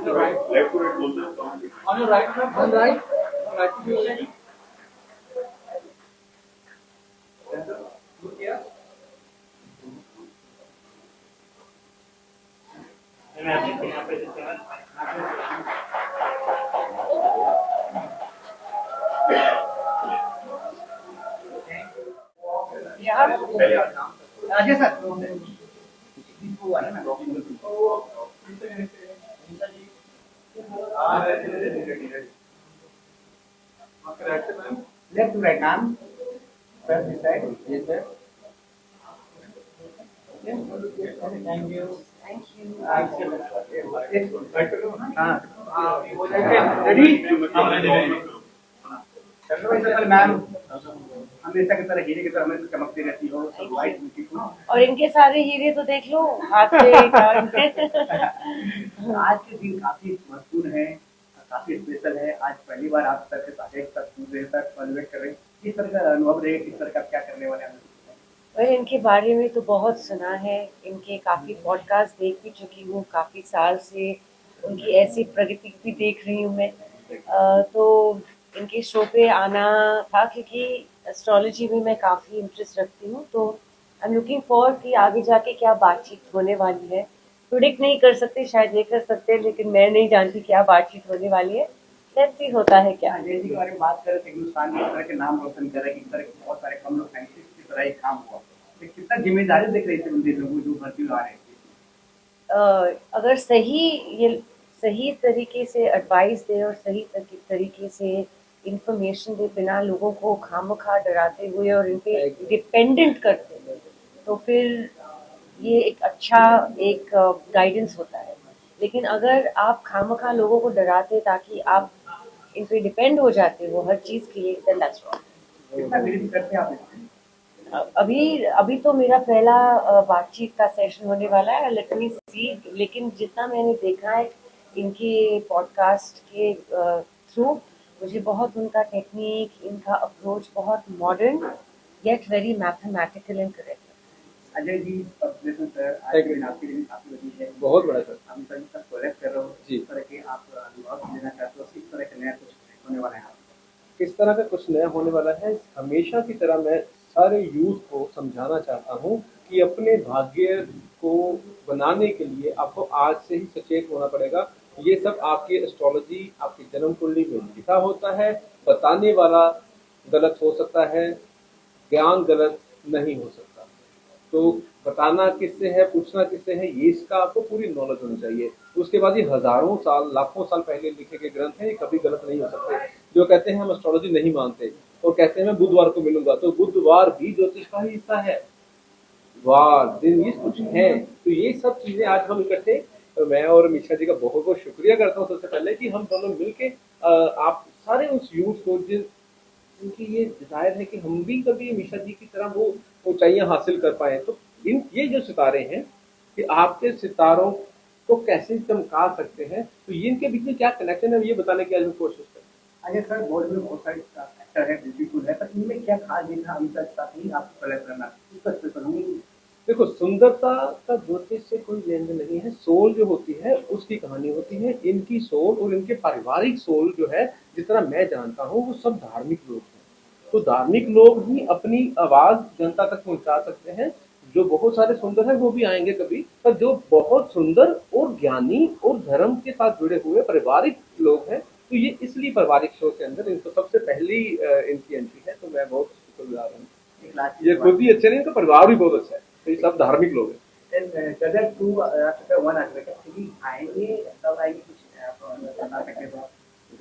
Left to right बोलते हैं। On your right, ma'am. On right. Right to you. Look here. Ajay sir वो है ना लेफ्ट टू राइट नाम सर दिस साइड ये sir thank you ready ma'am हमेशा की तरह हीरे की तरह हमें चमकती रहती हो वाइट ब्यूटीफुल और इनके सारे हीरे तो देख लो हाथ पे आज के दिन काफी महत्वपूर्ण है, काफी स्पेशल है। आज पहली बार आप सर के साथ एक साथ पूरे तक कॉन्वेट कर रहे हैं। किस तरह का अनुभव रहेगा, किस तरह का क्या करने वाले हैं? वह इनके बारे में तो बहुत सुना है, इनके काफ़ी पॉडकास्ट देख भी चुकी हूँ, काफ़ी साल से उनकी ऐसी प्रगति भी देख रही हूँ मैं। तो इनके शो पे आना था क्योंकि एस्ट्रोलॉजी में मैं काफ़ी इंटरेस्ट रखती हूँ, तो आई एम लुकिंग फॉरवर्ड कि आगे जाके क्या बातचीत होने वाली है। प्रिडिक्ट नहीं कर सकते, शायद ये कर सकते हैं, लेकिन मैं नहीं जानती क्या बातचीत होने वाली है। लेट्स सी होता है क्या। अजय जी के बारे में बात करें तो हिंदुस्तान में इस तरह के नाम रोशन कर रहे हैं, इस तरह के बहुत सारे कम लोग साइंटिस्ट की तरह ही काम हुआ। तो कितना जिम्मेदारी देख रहे थे उन लोगों जो भर्ती आ रहे थे। अगर सही तरीके से एडवाइस दे और सही तरीके से इंफॉर्मेशन दे, बिना लोगों को खामखा डराते हुए और इन पे डिपेंडेंट करते हुए, तो फिर ये एक अच्छा एक गाइडेंस होता है। लेकिन अगर आप खामखा लोगों को डराते ताकि आप इन पे डिपेंड हो जाते हो हर चीज़ के लिए, देन दैट्स रॉन्ग। कितना बिलीव करते हैं आप इसमें? अभी तो मेरा पहला बातचीत का सेशन होने वाला है, लेट मी सी। लेकिन जितना मैंने देखा है इनके पॉडकास्ट के थ्रू, मुझे बहुत उनका टेक्निक, इनका अप्रोच बहुत modern yet very mathematical and correct. Ajay ji congratulation sir, आज के दिन आपके लिए काफी बड़ी है। बहुत बड़ा सर। हम सर का कोलैब कर रहे हो जी। इस तरह के आप अनुभव लेना चाहते हो, इस तरह के नया कुछ होने वाला है आप? किस तरह का कुछ नया होने वाला है, हमेशा की तरह मैं सारे यूथ को समझाना चाहता हूँ कि अपने भाग्य को बनाने के लिए आपको आज से ही सचेत होना पड़ेगा। ये सब आपकी एस्ट्रोलॉजी, आपकी जन्म कुंडली में लिखा होता है। बताने वाला गलत हो सकता है, ज्ञान गलत नहीं हो सकता। तो बताना किससे है, पूछना किससे है, ये इसका आपको पूरी नॉलेज होनी चाहिए। उसके बाद ये हजारों साल, लाखों साल पहले लिखे गए ग्रंथ हैं, ये कभी गलत नहीं हो सकते। जो कहते हैं हम एस्ट्रोलॉजी नहीं मानते और कहते हैं मैं बुधवार को मिलूंगा, तो बुधवार भी ज्योतिष का ही हिस्सा है। वार दिन ये कुछ है, तो ये सब चीजें आज हम इकट्ठे, तो मैं और मीशा जी का बहुत बहुत शुक्रिया करता हूँ सबसे पहले कि हम दोनों मिलके आप सारे उस यूथ को जिनकी ये डिजायर है कि हम भी कभी मीशा जी की तरह वो ऊंचाइयां हासिल कर पाए। तो इन ये जो सितारे हैं कि आपके सितारों को कैसे चमका सकते हैं, तो ये इनके बीच में क्या कनेक्शन है, ये बताने की आज हम कोशिश करें। अजय सर बॉलीवुड में बहुत सारे एक्टर है, ब्यूटीफुल है, पर इनमें क्या खास देखा अमिताभ साथ ही आपको कोलैब करना इसका स्पेशल होंगे? देखो, सुंदरता का ज्योतिष से कोई लेन देन नहीं है, सोल जो होती है उसकी कहानी होती है। इनकी सोल और इनके पारिवारिक सोल जो है, जितना मैं जानता हूँ, वो सब धार्मिक लोग हैं। तो धार्मिक लोग ही अपनी आवाज जनता तक पहुंचा सकते हैं। जो बहुत सारे सुंदर हैं वो भी आएंगे कभी, पर जो बहुत सुंदर और ज्ञानी और धर्म के साथ जुड़े हुए पारिवारिक लोग हैं, तो ये इसलिए पारिवारिक शो के अंदर इनको सबसे पहली इनकी एंट्री है। तो मैं बहुत शुक्रगुजार हूँ। ये खुद भी अच्छे नहीं, इनका परिवार भी बहुत अच्छा है, तो ये सब धार्मिक लोग हैं। गदर 2 1 3 आएंगे, तब आएंगे कुछ बता सकते हो?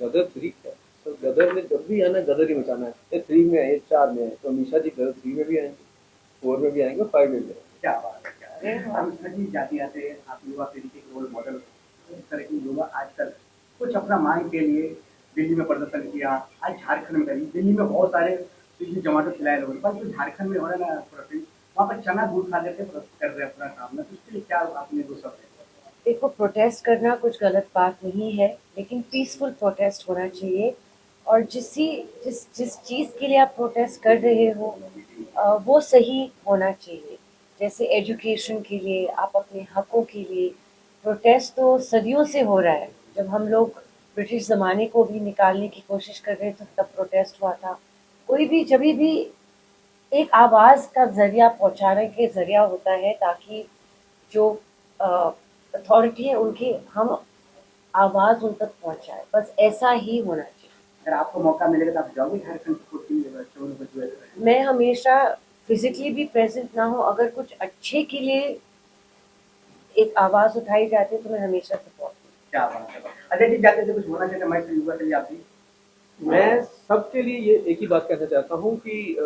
गदर 3 क्या, तो गदर में जब भी आना गदर ही मचाना है। 3 में आए, 4 में आए, तो अमीशा जी गदर 3 में भी आएंगे, 4 में भी आएंगे, 5 में भी आएंगे। क्या बात है, क्या है। अमिशा जी जाते आते आप युवा पीढ़ी के रोल मॉडल, इस तरह की युवा आजकल कुछ अपना मांग के लिए दिल्ली में प्रदर्शन किया, आज झारखंड में करी। दिल्ली में बहुत सारे पिछले जमानों खिलाए लोगों, पर जो झारखंड में हो रहा है ना प्रोटेस्ट, वहाँ पर चना दूध खा लेते कर रहे हैं अपना काम ना, तो उसके लिए क्या आपने वो सब? देखो, प्रोटेस्ट करना कुछ गलत बात नहीं है, लेकिन पीसफुल प्रोटेस्ट होना चाहिए। और जिस जिस चीज़ के लिए आप प्रोटेस्ट कर रहे हो वो सही होना चाहिए। जैसे एजुकेशन के लिए, आप अपने हकों के लिए, प्रोटेस्ट तो सदियों से हो रहा है। जब हम लोग ब्रिटिश ज़माने को भी निकालने की कोशिश कर रहे थे तब प्रोटेस्ट हुआ था। कोई भी जब भी एक आवाज़ का ज़रिया पहुंचाने के ज़रिया होता है ताकि जो अथॉरिटी है उनकी हम आवाज़ उन तक पहुंचाए, बस ऐसा ही होना चाहिए। अगर आपको मौका मिलेगा तो आप जाओगे झारखंड सपोर्ट टीम में बच्चों को जो है? मैं हमेशा फिजिकली भी प्रेजेंट ना हो, अगर कुछ अच्छे के लिए एक आवाज़ उठाई जाती है तो मैं हमेशा सपोर्ट। क्या बात है। अजय जी जाते थे कुछ बोलना चाहते हैं मैं युवा के लिए आप भी? मैं सबके लिए ये एक ही बात कहना चाहता हूँ कि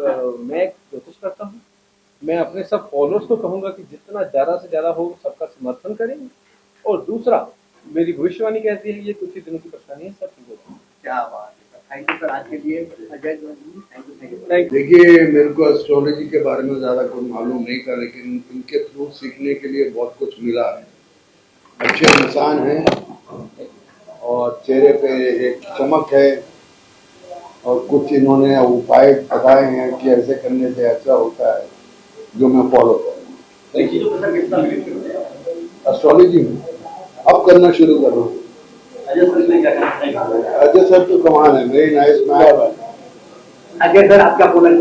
मैं एक कोशिश करता हूँ, मैं अपने सब फॉलोअर्स को कहूँगा कि जितना ज़्यादा से ज़्यादा हो सबका समर्थन करें। और दूसरा, मेरी भविष्यवाणी कहती है ये कुछ ही दिनों की परेशानी है, सब ठीक होगा। क्या बात है, थैंक यू सर आज के लिए। Ajay ji thank you. देखिए, मेरे को एस्ट्रोलॉजी के बारे में ज़्यादा कुछ मालूम नहीं था, लेकिन इनके थ्रू सीखने के लिए बहुत कुछ मिला है। अच्छे इंसान हैं और चेहरे पे एक चमक है और कुछ इन्होंने उपाय बताए हैं कि ऐसे करने से ऐसा होता है, जो मैं फॉलो करूँ। एस्ट्रोलॉजी में अब करना शुरू करो। अजय सर तो कमाल है, very nice man. Ajay sir आपका कलर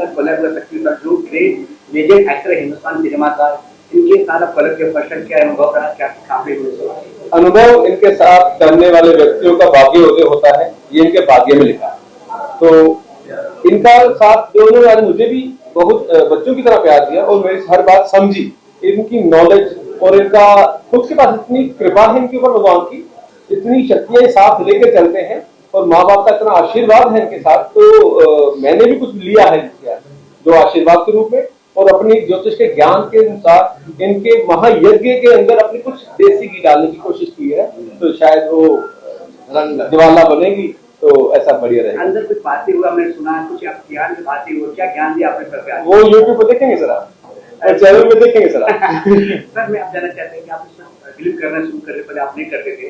जो ग्रेट लेजेंड एक्टर है हिंदुस्तान सिनेमा का, इनके साथ आप कलर के पर्सन क्या अनुभव रहा, क्या काफी अनुभव इनके साथ करने वाले व्यक्तियों का भाग्य उदय होता है, ये इनके भाग्य में लिखा है। तो इनका साथ देने वाले मुझे भी बहुत बच्चों की तरह प्यार दिया और मेरी हर बात समझी। इनकी नॉलेज और इनका खुद के पास इतनी कृपा है इनके ऊपर भगवान की, इतनी शक्तियां साथ लेकर चलते हैं और माँ बाप का इतना आशीर्वाद है इनके साथ। तो मैंने भी कुछ लिया है जो आशीर्वाद के रूप में, और अपनी ज्योतिष के ज्ञान के अनुसार इनके महायज्ञ के अंदर अपनी कुछ देसी घी डालने की कोशिश की है, तो शायद वो ज्वाला बनेगी, तो ऐसा बढ़िया रहेगा। अंदर कुछ बातें हुआ मैंने सुना, कुछ आप ज्ञान की बातें हुआ, क्या ज्ञान दिया आपने सर पे? वो यूट्यूब पर देखेंगे सर, आप चैनल में देखेंगे सर। सर मैं आप जानना चाहते हैं कि आप फिल्म करना शुरू करने पहले आप नहीं करते थे,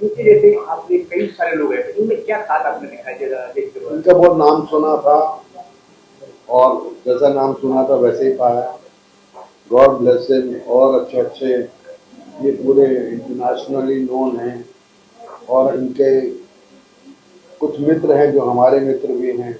इनके जैसे आपने कई सारे लोग हैं, इनमें क्या खास आपने दिखाई दे रहा है? इनका बहुत नाम सुना था और जैसा नाम सुना था वैसे ही पाया। God bless him. और अच्छे अच्छे ये पूरे इंटरनेशनली नोन हैं और इनके कुछ मित्र हैं जो हमारे मित्र भी हैं,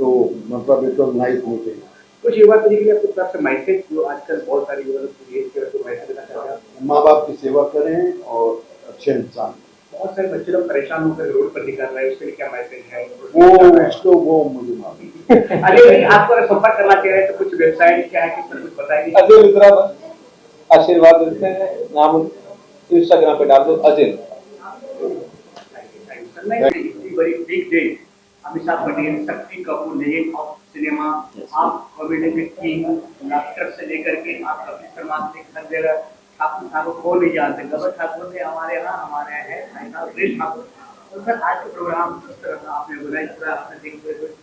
तो मतलब इट वाज नाइस मीटिंग। कुछ युवा पीढ़ी के लिए आपकी तरफ से मैसेज, जो आजकल बहुत सारे युवा मैसेज देना चाहते हैं? माँ बाप की सेवा करें और अच्छे इंसान। बहुत सारे बच्चे लोग परेशान होकर रोड पर निकल रहे हैं, उसके लिए क्या मैसेज है? वो मुझे मालूम। अजय आपको अगर संपर्क करना चाहिए तो कुछ वेबसाइट क्या है, किस पर कुछ बताएंगे? अजय लुथरा आशीर्वाद देते हैं, नाम इंस्टाग्राम पे डाल दो अजय। बड़ी big day, Amitabh Bachchan, Shakti Kapoor, legend of cinema, आप कॉमेडी के किंग, एक्टर से लेकर के आप कपिल शर्मा से हर जगह ठाकुर ठाकुर को नहीं जानते, गबर ठाकुर ने हमारे यहाँ है रेल ठाकुर। तो सर आज के प्रोग्राम किस तरह का आपने बनाया, पूरा आपने देखते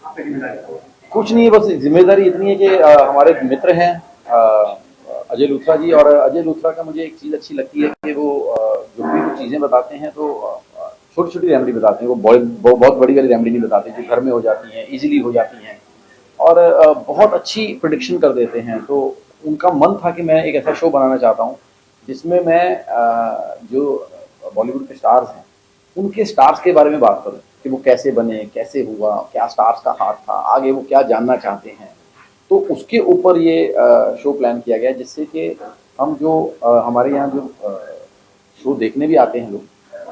आपने जिम्मेदारी? कुछ नहीं, बस जिम्मेदारी इतनी है कि हमारे मित्र हैं अजय लुथरा जी, और अजय लुथरा का मुझे एक चीज़ अच्छी लगती है कि वो जो भी कुछ चीज़ें बताते हैं तो छोटी छोटी रेमेडी बताते हैं, वो बहुत बड़ी वाली रेमेडी नहीं बताते जो घर में हो जाती हैं, इजीली हो जाती हैं, और बहुत अच्छी प्रेडिक्शन कर देते हैं। तो उनका मन था कि मैं एक ऐसा शो बनाना चाहता हूँ जिसमें मैं जो बॉलीवुड के स्टार्स हैं उनके स्टार्स के बारे में बात करूँ कि वो कैसे बने, कैसे हुआ, क्या स्टार्स का हाथ था, आगे वो क्या जानना चाहते हैं। तो उसके ऊपर ये शो प्लान किया गया, जिससे कि हम जो हमारे यहाँ जो शो देखने भी आते हैं लोग,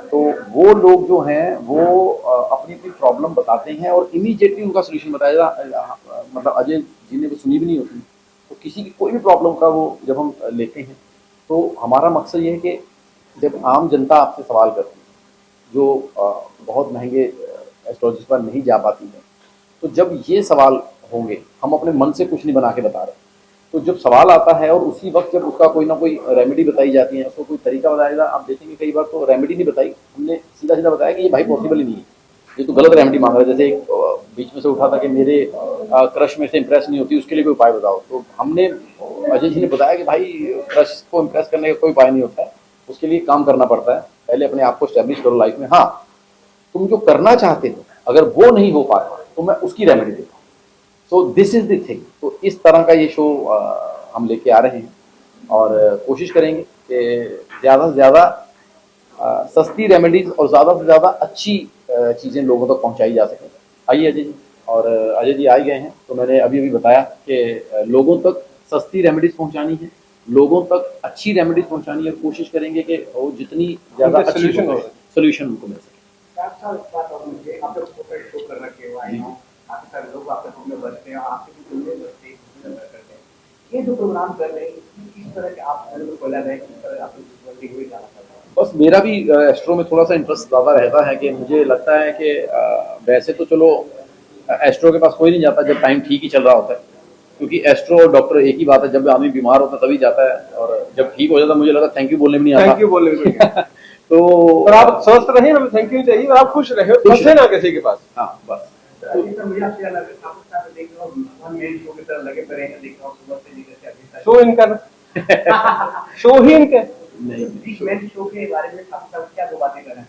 तो वो लोग जो हैं वो अपनी अपनी प्रॉब्लम बताते हैं और इमीडिएटली उनका सोल्यूशन बताया। मतलब अजय जी ने वो सुनी भी नहीं होती, तो किसी की कोई भी प्रॉब्लम का वो जब हम लेते हैं तो हमारा मकसद ये है कि जब आम जनता आपसे सवाल करती है जो बहुत महंगे एस्ट्रोलॉजिस्ट पर नहीं जा पाती है, तो जब ये सवाल होंगे, हम अपने मन से कुछ नहीं बना के बता रहे, तो जब सवाल आता है और उसी वक्त जब उसका कोई ना कोई रेमेडी बताई जाती है, उसको कोई तरीका बताया जाता है, आप देखेंगे कई बार तो रेमेडी नहीं बताई, हमने सीधा सीधा बताया कि ये भाई पॉसिबल ही नहीं है, ये तो गलत रेमेडी मांग रहा है। जैसे एक बीच में से उठा था कि मेरे क्रश में से इम्प्रेस नहीं होती, उसके लिए कोई उपाय बताओ, तो हमने अजय जी ने बताया कि भाई क्रश को इम्प्रेस करने का कोई उपाय नहीं होता है, उसके लिए काम करना पड़ता है, पहले अपने आप को स्टैब्लिश करो लाइफ में। हाँ, तुम जो करना चाहते हो अगर वो नहीं हो पाता तो मैं उसकी रेमेडी देता हूँ। So this is the thing. तो इस तरह का ये शो हम लेके आ रहे हैं और कोशिश करेंगे कि ज़्यादा से ज़्यादा सस्ती रेमेडीज और ज़्यादा से ज़्यादा अच्छी चीज़ें लोगों तक पहुंचाई जा सकें। आइए अजय जी, और अजय जी आ गए हैं, तो मैंने अभी अभी बताया कि लोगों तक सस्ती रेमेडीज पहुंचानी है, लोगों तक अच्छी रेमेडीज पहुंचानी है, कोशिश करेंगे कि वो जितनी ज़्यादा उनका अच्छी solution हो। सोल्यूशन उनको मिल सके। डॉक्टर साहब, एक बात और मुझे, आप लोग प्रोफेट शो कर रखे हो, आई नो काफी सारे लोग आपके रूम में बसते हैं और आपसे भी जुड़े बसते हैं, करते हैं। ये जो प्रोग्राम कर रहे हैं, किस तरह के आप लोग खोला है, किस तरह आप लोग हुए जाना चाहते हैं? बस मेरा भी एस्ट्रो में थोड़ा सा इंटरेस्ट ज़्यादा रहता है कि मुझे लगता है कि वैसे तो चलो एस्ट्रो के पास कोई नहीं जाता जब टाइम ठीक ही चल रहा होता है, क्योंकि एस्ट्रो और डॉक्टर एक ही बात है, जब आदमी बीमार होता है तभी जाता है, और जब ठीक हो जाता है मुझे लगता है थैंक यू बोलने में नहीं आता। थैंक यू बोलने में तो और आप स्वस्थ रहे, हमें थैंक यू चाहिए, और आप खुश रहे, फंसे ना किसी के पास। हाँ बस। मुझे आपसे लग रहा है, देख रहा हूँ वन मेन शो की तरह लगे पड़े हैं, देख रहा हूँ सुबह से लेकर के अभी तक। शो इनका शो ही इनका है। नहीं, इस मेन शो के बारे में आप सब क्या दो बातें कर रहे हैं?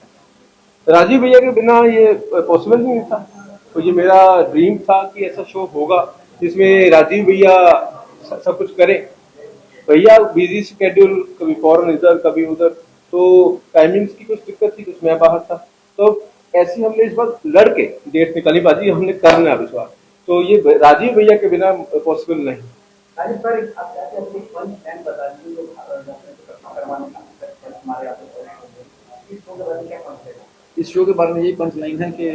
राजीव भैया के बिना ये पॉसिबल ही नहीं था, तो ये मेरा ड्रीम था कि ऐसा शो होगा जिसमें राजीव भैया सब कुछ करें। भैया बिजी शेड्यूल, कभी फॉरेन इधर कभी उधर, तो टाइमिंग्स की कुछ दिक्कत थी, कुछ मैं बाहर था, तो ऐसे हमने इस बार लड़के डेट निकाली बाजी, हमने करना है विश्वास, तो ये राजीव भैया के बिना पॉसिबल नहीं। राजीव सर, आप चाहते हैं अपनी पंच प्लान बता दीजिए, जो करवाने का हमारे यहाँ पे इस शो के बारे में क्या पंच है? इस शो के बारे में यही पंच लाइन है कि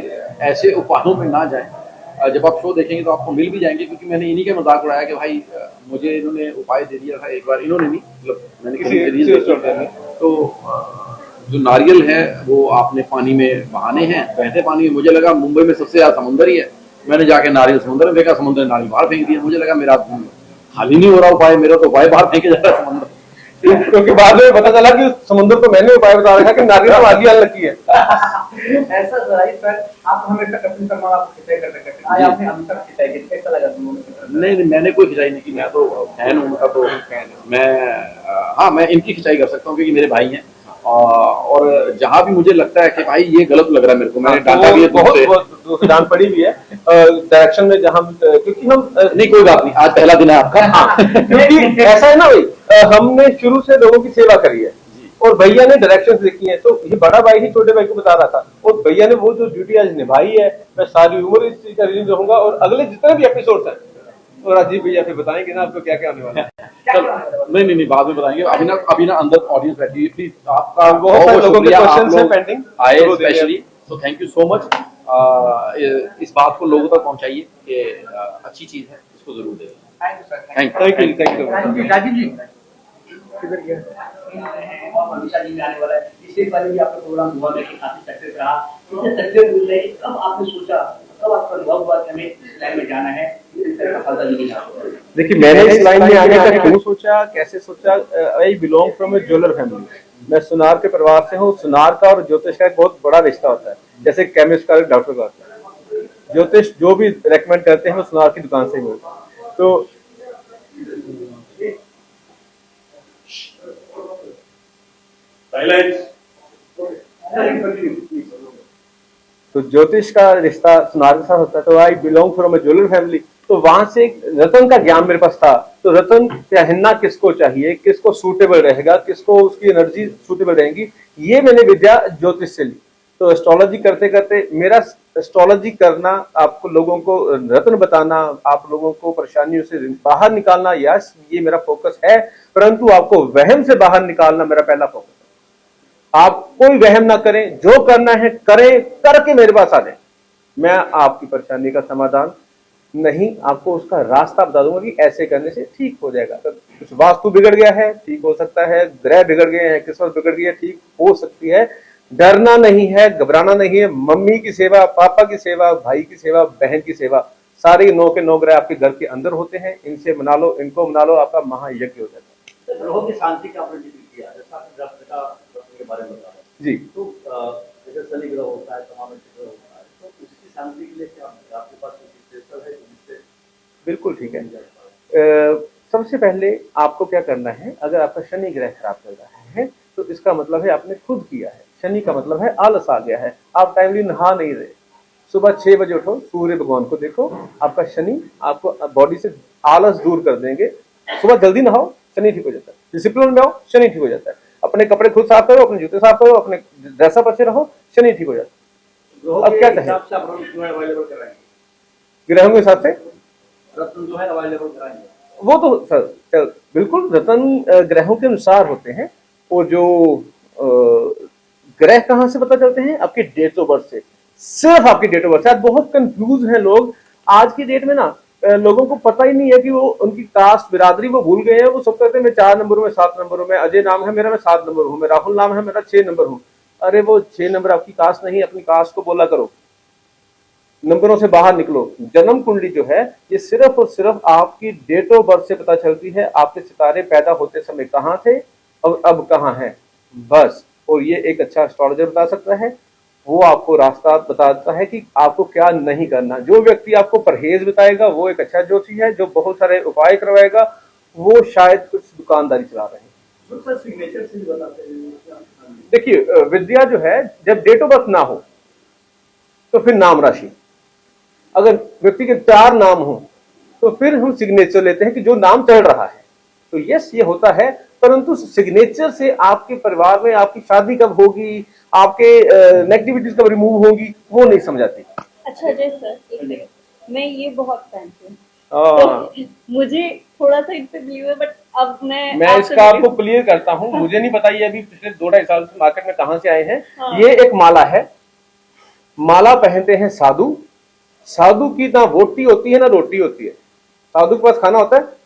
ऐसे उपायों में ना जाएं। जब आप शो देखेंगे तो आपको मिल भी जाएंगे, क्योंकि मैंने इन्हीं का मजाक उड़ाया कि भाई मुझे इन्होंने उपाय दे दिया था एक बार, इन्होंने नहीं, मतलब मैंने किसी रील किसी देखी है, तो जो नारियल है वो आपने पानी में बहाने हैं, बहते पानी में। मुझे लगा मुंबई में सबसे ज्यादा समुंदर ही है, मैंने जाके नारियल समुद्र में फेंका, समुद्र ने नारियल बाहर फेंक दिया। मुझे लगा मेरा हाल ही नहीं हो रहा उपाय, मेरा तो उपाय बाहर फेंके जा रहा है समुद्र। क्योंकि बाद में पता चला कि समुद्र को मैंने उपाय बता रखा कि नारियल तो आगे आने लगी है। ऐसा राजीव सर, आप हमेशा कपिल शर्मा आपको खिंचाई करते करते आज आपने हम तक खिंचाई की, कैसा लगा तुमको? नहीं, मैंने कोई खिंचाई नहीं की, मैं तो फैन हूँ उनका, तो मैं हाँ मैं इनकी खिंचाई कर सकता हूँ क्योंकि मेरे भाई हैं, और जहाँ भी मुझे लगता है कि भाई ये गलत लग रहा है मेरे को, मैंने डांटा भी है बहुत डांट पड़ी भी है डायरेक्शन में, जहाँ क्योंकि हम नहीं कोई बात नहीं, आज पहला दिन है आपका। क्योंकि ऐसा है ना भाई, हमने शुरू से लोगों की सेवा करी है और भैया ने डायरेक्शन देखी है, तो ये बड़ा भाई ही छोटे भाई को बता रहा था, और भैया ने वो जो ड्यूटी आज निभाई है, मैं सारी उम्र इस चीज का ऋणी रहूंगा, और अगले जितने भी एपिसोड हैं तो राजीव भैया फिर बताएंगे ना आपको क्या क्या होने वाला है। चलो नहीं बाद में बताएंगे, अभी ना अंदर ऑडियंस बैठी है, प्लीज आपका बहुत सारे लोगों के क्वेश्चंस हैं पेंडिंग आए specially, so thank you so much. इस बात को लोगों तक पहुंचाइए कि अच्छी चीज है, इसको जरूर देखें। Thank you sir, thank you. Rajeev ji किधर गया? और मनीषा जी भी आने वाला है, इससे पहले भी आपका प्रोग्राम हुआ है कि काफी सक्सेस रहा, इससे सक्सेस हुई है, कब आपने सोचा, कब आपका अनुभव हुआ कि हमें इस लाइन में जाना है, इस तरह का फायदा नहीं है? देखिए, मैंने इस लाइन में आने का क्यों सोचा, कैसे सोचा, I belong from A jeweller family, मैं सुनार के परिवार से हूँ। सुनार का और ज्योतिष का एक बहुत बड़ा रिश्ता होता है, जैसे केमिस्ट का डॉक्टर का होता है, ज्योतिष जो भी रेकमेंड करते हैं वो सुनार की दुकान से ही मिलता है। तो ज्योतिष का रिश्ता सुनार के साथ होता है, तो I belong from A jeweller family, तो वहां से रतन का ज्ञान मेरे पास था, तो रतन पहनना किसको चाहिए, किसको सूटेबल रहेगा, किसको उसकी एनर्जी सूटेबल रहेगी, ये मैंने विद्या ज्योतिष से ली। तो एस्ट्रोलॉजी करते करते मेरा एस्ट्रोलॉजी करना, आपको लोगों को रत्न बताना, आप लोगों को परेशानियों से बाहर निकालना, यस ये मेरा फोकस है, परंतु आपको वहम से बाहर निकालना मेरा पहला फोकस है। आप कोई वहम ना करें, जो करना है करें, करके मेरे पास आ जाए, मैं आपकी परेशानी का समाधान नहीं, आपको उसका रास्ता बता दूंगा कि ऐसे करने से ठीक हो जाएगा। तो कुछ वास्तु बिगड़ गया है, ठीक हो सकता है, ग्रह बिगड़ गए हैं, किस्मत बिगड़ गई है, ठीक हो सकती है। डरना नहीं है, घबराना नहीं है, मम्मी की सेवा, पापा की सेवा, भाई की सेवा, बहन की सेवा, सारे 9 के 9 ग्रह आपके घर के अंदर होते हैं, इनसे मना लो, इनको मना लो, आपका महायज्ञ हो जाता है। ग्रहों की शांति का आपने जिक्र किया, जैसा आपने ग्रह के बारे में बताया जी, तो जैसे शनि ग्रह होता है, तमाम ग्रह होता है, तो उसकी शांति के लिए क्या आपके पास कोई स्पेशल है जिससे? बिल्कुल ठीक है। सबसे पहले आपको क्या करना है, अगर आपका शनि ग्रह खराब चल रहा है तो इसका मतलब है आपने खुद किया है। शनि का मतलब है आलस आ गया है, आप टाइमली नहा नहीं रहे। सुबह 6 बजे उठो, सूर्य भगवान को देखो, आपका शनि आपको बॉडी से आलस दूर कर देंगे। सुबह जल्दी नहाओ, शनि ठीक हो जाता है। डिसिप्लिन में आओ, शनि ठीक हो जाता है। अपने कपड़े खुद साफ करो, अपने जूते साफ करो, अपने ड्रेसअप अच्छे रहो, शनि ठीक हो जाता। अब क्या कहें, हिसाब से आप रत्न जो है अवेलेबल कराएंगे, ग्रहों के हिसाब से रत्न जो है अवेलेबल कराएंगे। वो तो सर बिल्कुल रतन ग्रहों के अनुसार होते हैं। और जो ग्रह कहाँ से पता चलते हैं? आपके डेट ऑफ बर्थ से, सिर्फ आपकी डेट ऑफ बर्थ से। आज बहुत कंफ्यूज हैं लोग आज की डेट में ना, लोगों को पता ही नहीं है कि वो उनकी कास्ट बिरादरी वो भूल गए हैं। वो सब कहते हैं मैं 4 नंबर हूँ, मैं 7 नंबर हूँ, मैं अजय नाम है मेरा, मैं 7 नंबर हूँ, मैं राहुल नाम है मेरा, 6 नंबर हूँ। अरे वो 6 नंबर आपकी कास्ट नहीं, अपनी कास्ट को बोला करो, नंबरों से बाहर निकलो। जन्म कुंडली जो है ये सिर्फ और सिर्फ आपकी डेट ऑफ बर्थ से पता चलती है, आपके सितारे पैदा होते समय कहाँ थे और अब कहाँ हैं, बस। और ये एक अच्छा एस्ट्रोलॉजर बता सकता है, वो आपको रास्ता बताता है कि आपको क्या नहीं करना। जो व्यक्ति आपको परहेज बताएगा वो एक अच्छा ज्योतिषी है, जो बहुत सारे उपाय करवाएगा वो शायद कुछ दुकानदारी चला रहे हैं। सर सिग्नेचर से भी बताते हैं। देखिए विद्या जो है, जब डेट ऑफ बर्थ ना हो तो फिर नाम राशि, अगर व्यक्ति के 4 नाम हो तो फिर हम सिग्नेचर लेते हैं कि जो नाम चल रहा है। तो यस ये होता है, परंतु सिग्नेचर से आपके परिवार में आपकी शादी कब होगी, आपके नेगेटिविटीज कब रिमूव होंगी, वो नहीं समझ आती। अच्छा अजय सर, एक सेकंड, मैं ये बहुत फैंसी हूँ हाँ। तो मुझे थोड़ा सा इन पे बिलीव है, बट अब मैं आपसे इसका आपको क्लियर करता हूँ। मुझे नहीं पता ये अभी पिछले 2-2.5 साल से मार्केट में कहाँ से आए हैं। हाँ। ये एक माला है, माला पहनते हैं साधु। साधु की ना रोटी होती है ना रोटी होती है। साधु के पास खाना होता है,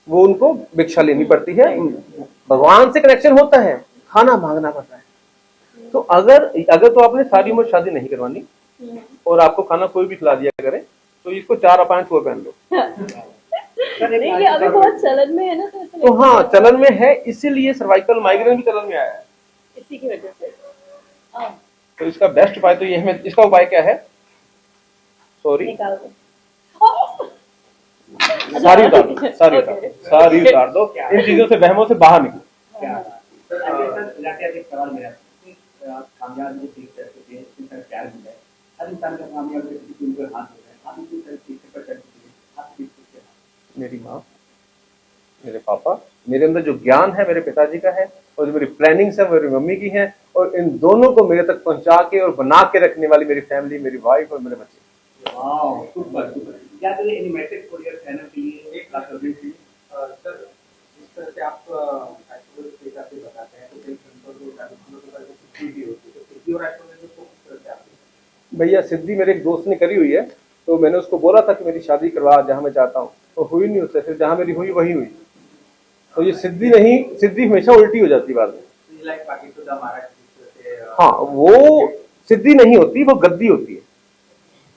वो उनको भिक्षा लेनी पड़ती है। भगवान से कनेक्शन होता है, खाना मांगना पड़ता है। तो अगर तो आपने सारी उम्र शादी नहीं करवानी और आपको खाना कोई भी खिला दिया करे, तो इसको 4 अपान छोड़ पहन लो। नहीं, ये अभी बहुत चलन में है ना, तो ऐसा तो हाँ चलन में है, इसीलिए सर्वाइकल माइग्रेन भी चलन में आया है। इसी की वजह से हाँ, तो इसका बेस्ट उपाय तो ये है। इसका उपाय क्या है? सॉरी, निकाल दो। सारी उतार दो, सारी उतार दो। इन चीजों से, वहमों से बाहर निकलो। सर जाते एक सवाल मेरा, कामयाब जो ठीक करते हैं, इस तरह प्यार मिला है, हर इंसान का कामयाब किसी के ऊपर हाथ होता है, आप इसी तरह पीछे पर चलते हैं, आप किस चीज से? मेरी माँ, मेरे पापा, मेरे अंदर जो ज्ञान है मेरे पिताजी का है, और जो मेरी प्लानिंग्स है मेरी मम्मी की है, और इन दोनों को मेरे तक पहुंचा के और बना के रखने वाली मेरी फैमिली, मेरी वाइफ और मेरे बच्चे। Wow, super super. क्या तो एनिमेटेड कोरियर चैनल के लिए एक खास सर्विस थी सर, जिस तरह से आप एस्ट्रोलॉजी के हिसाब से बताते हैं, तो कई संतों को सिद्धि होती है, तो सिद्धि और एस्ट्रोलॉजी को किस तरह से आप? भैया सिद्धि मेरे एक दोस्त ने करी हुई है, तो मैंने उसको बोला था कि मेरी शादी करवा जहां मैं चाहता हूँ, तो हुई नहीं उससे। फिर जहां मेरी हुई वही हुई। तो ये सिद्धि नहीं, सिद्धि हमेशा उल्टी हो जाती है बाद में। लाइक पाकिस्तान महाराज जिस तरह से हाँ, वो सिद्धि नहीं होती, वो गद्दी होती है।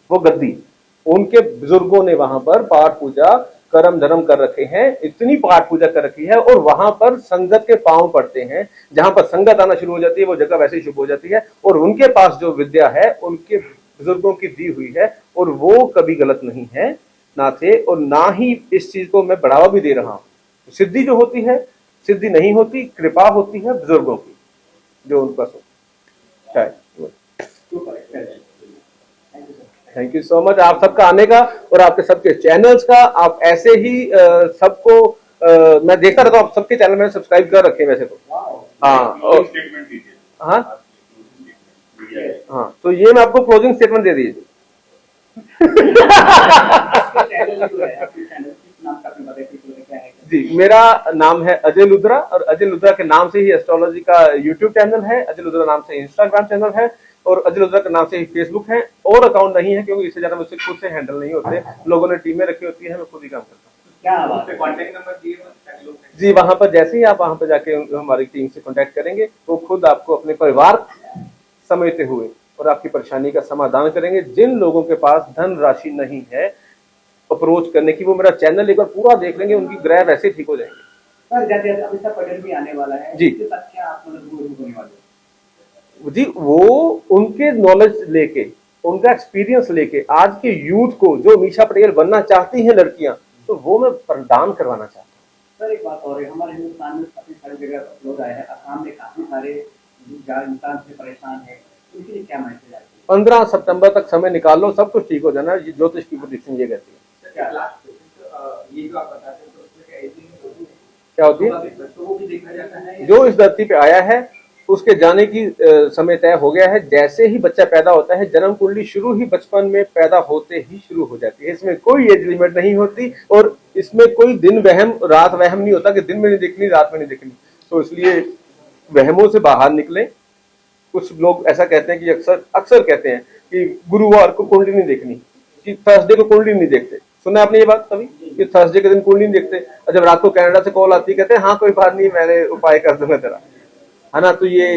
वो गद्दी, उनके बुजुर्गों ने वहां पर पाठ पूजा कर्म धर्म कर रखे हैं, इतनी पाठ पूजा कर रखी है, और वहां पर संगत के पांव पड़ते हैं। जहां पर संगत आना शुरू हो जाती है वो जगह वैसे ही शुभ हो जाती है। और उनके पास जो विद्या है उनके बुजुर्गों की दी हुई है, और वो कभी गलत नहीं है ना थे, और ना ही इस चीज को मैं बढ़ावा भी दे रहा हूँ। सिद्धि जो होती है, सिद्धि नहीं होती, कृपा होती है बुजुर्गों की जो उनके पास होती है। थैंक यू सो मच आप सबका आने का, और आपके सबके चैनल्स का। आप ऐसे ही सबको मैं देखता रहता हूँ, आप सबके चैनल में सब्सक्राइब कर रखे हैं वैसे तो। हाँ स्टेटमेंट दीजिए। हाँ हाँ, तो ये मैं आपको क्लोजिंग स्टेटमेंट दे दीजिए। जी, मेरा नाम है अजय लुद्रा, और अजय लुद्रा के नाम से ही एस्ट्रोलॉजी का यूट्यूब चैनल है, अजय लुद्रा नाम से इंस्टाग्राम चैनल है, और अजय लुद्रा के नाम से ही फेसबुक है। और अकाउंट नहीं है क्योंकि इससे ज्यादा मुझसे खुद से हैंडल नहीं होते, लोगों ने टीमें रखी होती है, मैं खुद ही काम करता हूँ। क्या बात है, कांटेक्ट नंबर दिए जी, वहां पर जैसे ही आप वहां पर जाके हमारी टीम से कांटेक्ट करेंगे, वो खुद आपको अपने परिवार समेटे हुए और आपकी परेशानी का समाधान करेंगे। जिन लोगों के पास धन राशि नहीं है अप्रोच करने की, वो मेरा चैनल एक बार पूरा देख लेंगे, उनकी ग्रह वैसे ठीक हो जाएंगे। सर जाते अमिताभ पटेल भी आने वाला है जी। इसके साथ क्या आप मतलब गुरु होने वाले हो? जी, वो उनके नॉलेज लेके, उनका एक्सपीरियंस लेके आज के यूथ को, जो मीशा पटेल बनना चाहती हैं लड़कियां, तो वो मैं प्रदान करवाना चाहता हूँ। सर एक बात और है, हमारे हिंदुस्तान में काफी सारी जगह लोग आए हैं, असम में काफी सारे इंसान से परेशान है, उनके लिए क्या मैसेज आए? 15 सितंबर तक समय निकाल लो, सब कुछ ठीक हो जाना। ज्योतिष की पोजीशन ये कहती है। क्या लास्ट ये जो आप बताते हैं तो उसमें क्या एजिंग होती है? क्या होती है? तो वो भी देखा जाता है। जो इस धरती पे आया है उसके जाने की समय तय हो गया है। जैसे ही बच्चा पैदा होता है, जन्म कुंडली शुरू ही बचपन में पैदा होते ही शुरू हो जाती है। इसमें कोई एज लिमिट नहीं होती और इसमें कोई दिन वहम रात वहम नहीं होता कि दिन में नहीं देखनी रात में नहीं देखनी। तो इसलिए वहमों से बाहर निकले। कुछ लोग ऐसा कहते हैं कि अक्सर कहते हैं कि गुरुवार को कुंडली नहीं देखनी, कि थर्सडे को कुंडली नहीं देखते। सुना आपने ये बात कभी कि थर्सडे के दिन कुंडली नहीं देखते? और जब रात को कनाडा से कॉल आती है कहते हैं हाँ कोई बात नहीं, मैंने उपाय कर दूंगा तेरा, है ना। तो ये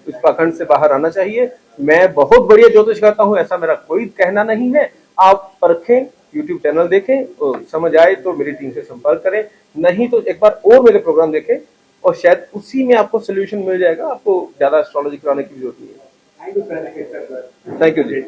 इस पाखंड से बाहर आना चाहिए। मैं बहुत बढ़िया ज्योतिष करता हूँ ऐसा मेरा कोई कहना नहीं है। आप परखें, यूट्यूब चैनल देखें, तो समझ आए तो मेरी टीम से संपर्क करें, नहीं तो एक बार और मेरे प्रोग्राम देखें और शायद उसी में आपको सोल्यूशन मिल जाएगा। आपको ज्यादा एस्ट्रोलॉजी कराने की जरूरत नहीं है। Thank you sir. Thank you ji.